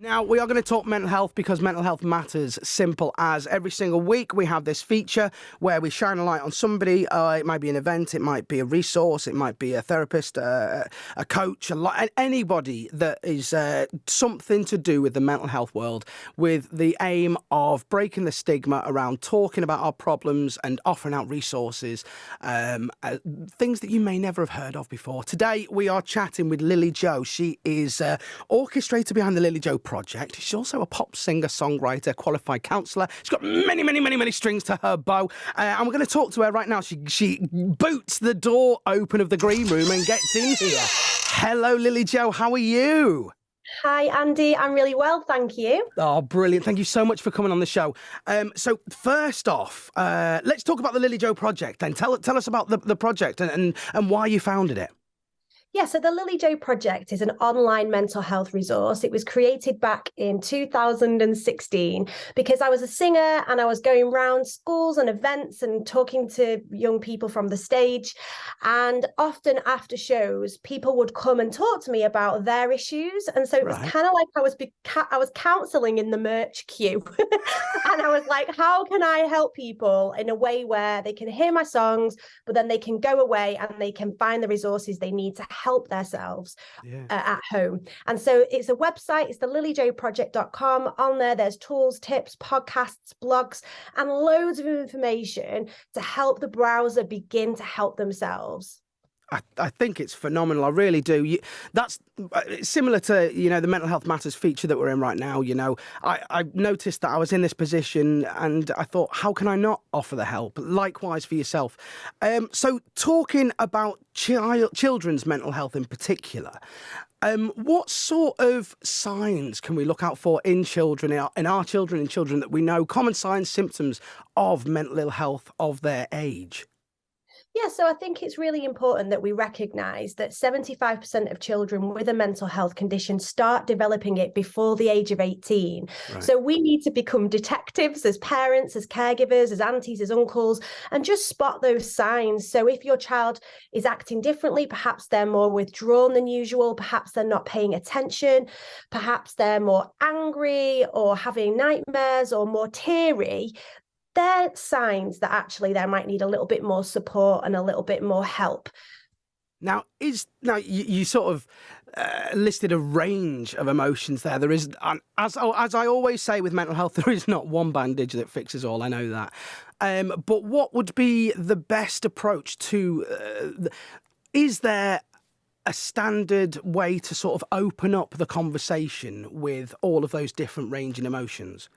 Now, we are going to talk mental health because mental health matters. Simple as every single week we have this feature where we shine a light on somebody. It might be an event, it might be a resource, it might be a therapist, a coach, anybody that is something to do with the mental health world, with the aim of breaking the stigma around talking about our problems and offering out resources, things that you may never have heard of before. Today we are chatting with Lily Joe. She is orchestrator behind the Lily Joe project. She's also a pop singer, songwriter, qualified counsellor. She's got many strings to her bow. And we're going to talk to her right now. She boots the door open of the green room and gets in here. Hello, Lily Joe. How are you? Hi, Andy. I'm really well, thank you. Oh, brilliant. Thank you so much for coming on the show. So first off, let's talk about the Lily Joe project then. Tell us about the project and why you founded it. Yeah, so the Lily Joe Project is an online mental health resource. It was created back in 2016 because I was a singer and I was going around schools and events and talking to young people from the stage. And often after shows, people would come and talk to me about their issues. And so it was kind of like I was counselling in the merch queue. And I was like, how can I help people in a way where they can hear my songs, but then they can go away and they can find the resources they need to help themselves at home. And so it's a website, it's the lilyjoeproject.com. On there, there's tools, tips, podcasts, blogs, and loads of information to help the browser begin to help themselves. I think it's phenomenal. I really do. That's similar to, the Mental Health Matters feature that we're in right now. I noticed that I was in this position and I thought, how can I not offer the help? Likewise for yourself. So talking about children's mental health in particular, what sort of signs can we look out for in children, in our children and children that we know, common signs, symptoms of mental ill health of their age? Yeah, so I think it's really important that we recognise that 75% of children with a mental health condition start developing it before the age of 18. Right. So we need to become detectives as parents, as caregivers, as aunties, as uncles, and just spot those signs. So if your child is acting differently, perhaps they're more withdrawn than usual, perhaps they're not paying attention, perhaps they're more angry or having nightmares or more teary, they're signs that actually they might need a little bit more support and a little bit more help. Now, you sort of listed a range of emotions there. There is, as I always say with mental health, there is not one bandage that fixes all. I know that. But what would be the best approach to? Is there a standard way to sort of open up the conversation with all of those different ranging emotions?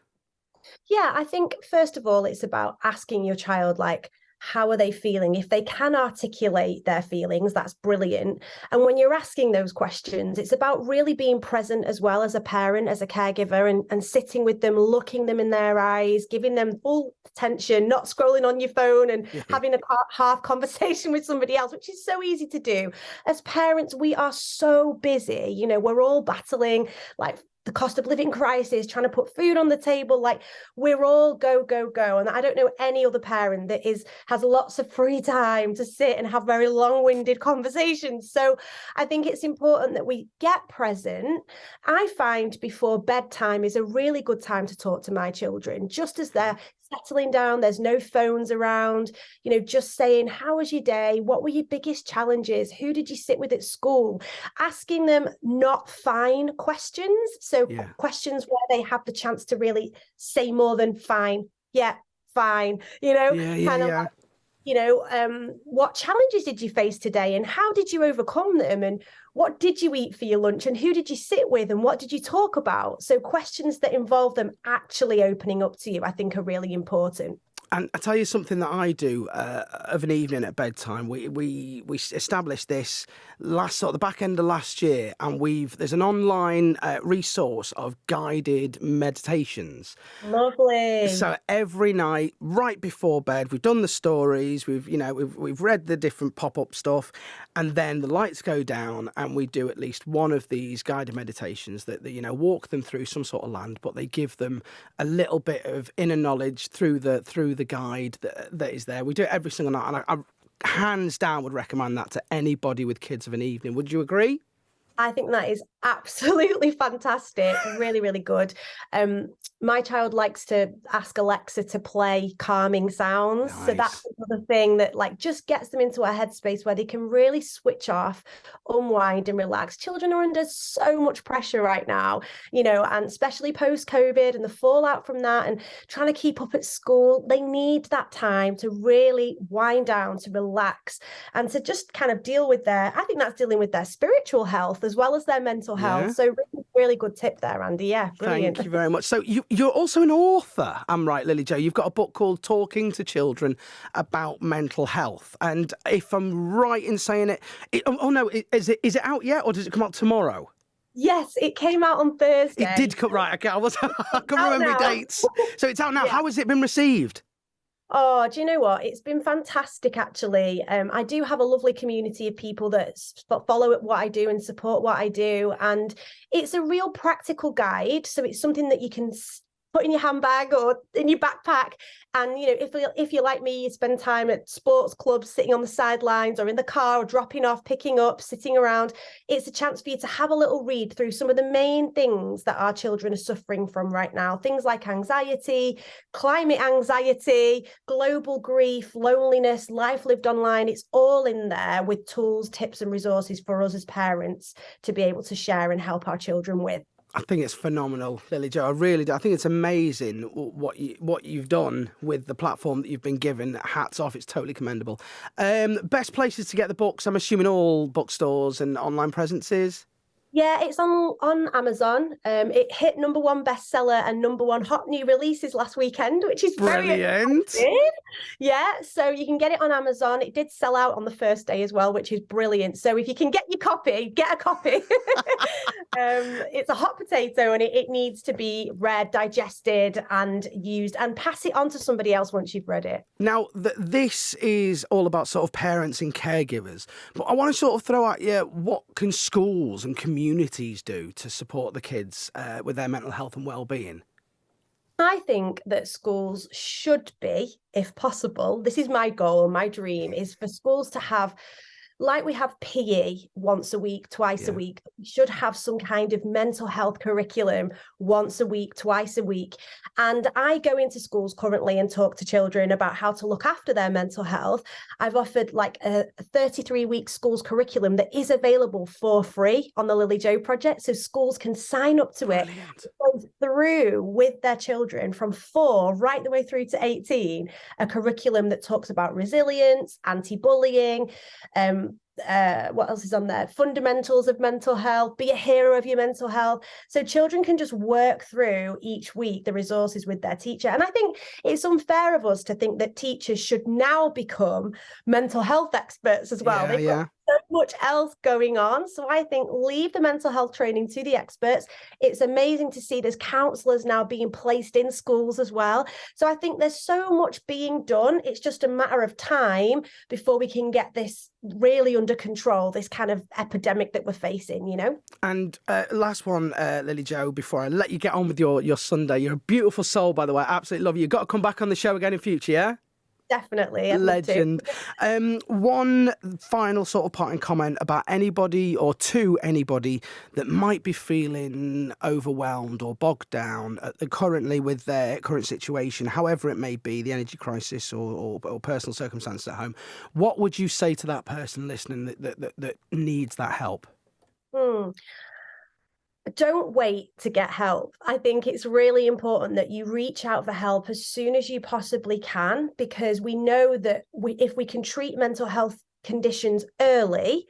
Yeah, I think first of all, it's about asking your child, like, how are they feeling? If they can articulate their feelings, that's brilliant. And when you're asking those questions, it's about really being present as well as a parent, as a caregiver, and sitting with them, looking them in their eyes, giving them full attention, not scrolling on your phone and having a half conversation with somebody else, which is so easy to do. As parents, we are so busy. We're all battling like the cost of living crisis, trying to put food on the table, like we're all go. And I don't know any other parent that has lots of free time to sit and have very long-winded conversations. So I think it's important that we get present. I find before bedtime is a really good time to talk to my children, just as they're settling down, there's no phones around, just saying, how was your day? What were your biggest challenges? Who did you sit with at school? Asking them not fine questions. So questions where they have the chance to really say more than fine. Yeah, fine. What challenges did you face today and how did you overcome them? And what did you eat for your lunch and who did you sit with and what did you talk about? So questions that involve them actually opening up to you, I think, are really important. And I tell you something that I do of an evening at bedtime. We established this the back end of last year, and there's an online resource of guided meditations. Lovely. So every night, right before bed, we've done the stories. We've read the different pop-up stuff, and then the lights go down, and we do at least one of these guided meditations that walk them through some sort of land, but they give them a little bit of inner knowledge through the guide that is there. We do it every single night, and I hands down would recommend that to anybody with kids of an evening. Would you agree? I think that is Absolutely fantastic. Really, really good. My child likes to ask Alexa to play calming sounds. So that's Nice. another thing that like just gets them into a headspace where they can really switch off, unwind and relax. Children are under so much pressure right now, and especially post-COVID and the fallout from that and trying to keep up at school. They need that time to really wind down, to relax, and to just kind of I think that's dealing with their spiritual health as well as their mental health. Yeah. So really, really good tip there, Andy. Yeah, brilliant. Thank you very much. So you're also an author, I'm right, Lily Jo. You've got a book called Talking to Children About Mental Health. And if I'm right in saying oh no, is it out yet or does it come out tomorrow? Yes, it came out on Thursday. It did come, right, okay, I can remember now. dates. So it's out now. Yeah. How has it been received? Oh, do you know what? It's been fantastic, actually. I do have a lovely community of people that follow what I do and support what I do. And it's a real practical guide. So it's something that you can put in your handbag or in your backpack. And, if you're like me, you spend time at sports clubs, sitting on the sidelines or in the car or dropping off, picking up, sitting around. It's a chance for you to have a little read through some of the main things that our children are suffering from right now. Things like anxiety, climate anxiety, global grief, loneliness, life lived online. It's all in there with tools, tips and resources for us as parents to be able to share and help our children with. I think it's phenomenal, Lily Jo. I really do. I think it's amazing what you've done with the platform that you've been given. Hats off. It's totally commendable. Best places to get the books, I'm assuming all bookstores and online presences. Yeah, it's on Amazon. It hit #1 bestseller and #1 hot new releases last weekend, which is brilliant. Very exciting. Yeah, so you can get it on Amazon. It did sell out on the first day as well, which is brilliant. So if you can get your copy, get a copy. It's a hot potato and it needs to be read, digested and used, and pass it on to somebody else once you've read it. Now, this is all about sort of parents and caregivers, but I want to sort of throw at you, what can schools and communities do to support the kids with their mental health and well-being? I think that schools should be, if possible, this is my goal, my dream, is for schools to have, like we have PE once a week, twice a week, we should have some kind of mental health curriculum once a week, twice a week. And I go into schools currently and talk to children about how to look after their mental health. I've offered like a 33-week schools curriculum that is available for free on the Lily Jo Project. So schools can sign up to it, go through with their children from 4 right the way through to 18, a curriculum that talks about resilience, anti-bullying, what else is on there? Fundamentals of mental health, be a hero of your mental health. So children can just work through each week the resources with their teacher. And I think it's unfair of us to think that teachers should now become mental health experts as well. They've got so much else going on. So I think leave the mental health training to the experts. It's amazing to see there's counsellors now being placed in schools as well. So I think there's so much being done. It's just a matter of time before we can get this really under control, this kind of epidemic that we're facing, And last one, Lily Jo, before I let you get on with your Sunday. You're a beautiful soul, by the way. I absolutely love you. You've got to come back on the show again in future, yeah? Definitely. Legend. One final sort of parting comment about anybody or to anybody that might be feeling overwhelmed or bogged down currently with their current situation, however it may be, the energy crisis or personal circumstances at home. What would you say to that person listening that needs that help? Don't wait to get help. I think it's really important that you reach out for help as soon as you possibly can, because we know that if we can treat mental health conditions early,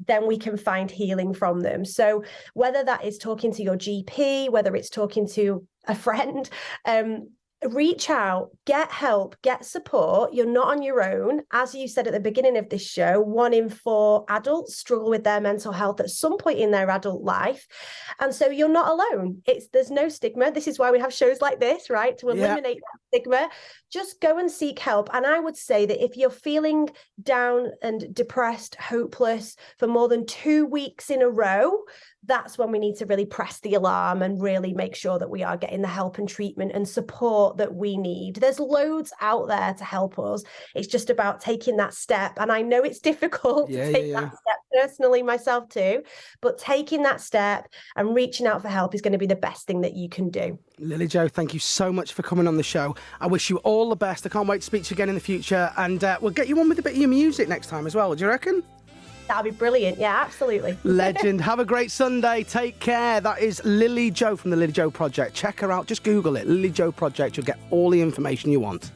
then we can find healing from them. So whether that is talking to your GP, whether it's talking to a friend, reach out, get help, get support. You're not on your own. As you said at the beginning of this show, 1 in 4 adults struggle with their mental health at some point in their adult life. And so you're not alone. There's no stigma. This is why we have shows like this, right? To eliminate that stigma. Just go and seek help. And I would say that if you're feeling down and depressed, hopeless for more than 2 weeks in a row, that's when we need to really press the alarm and really make sure that we are getting the help and treatment and support that we need. There's loads out there to help us. It's just about taking that step. And I know it's difficult to take that step personally, myself too, but taking that step and reaching out for help is going to be the best thing that you can do. Lily Jo, thank you so much for coming on the show. I wish you all the best. I can't wait to speak to you again in the future. And we'll get you on with a bit of your music next time as well. Do you reckon? That'll be brilliant. Yeah, absolutely. Legend. Have a great Sunday. Take care. That is Lily Jo from the Lily Jo Project. Check her out. Just Google it. Lily Jo Project. You'll get all the information you want.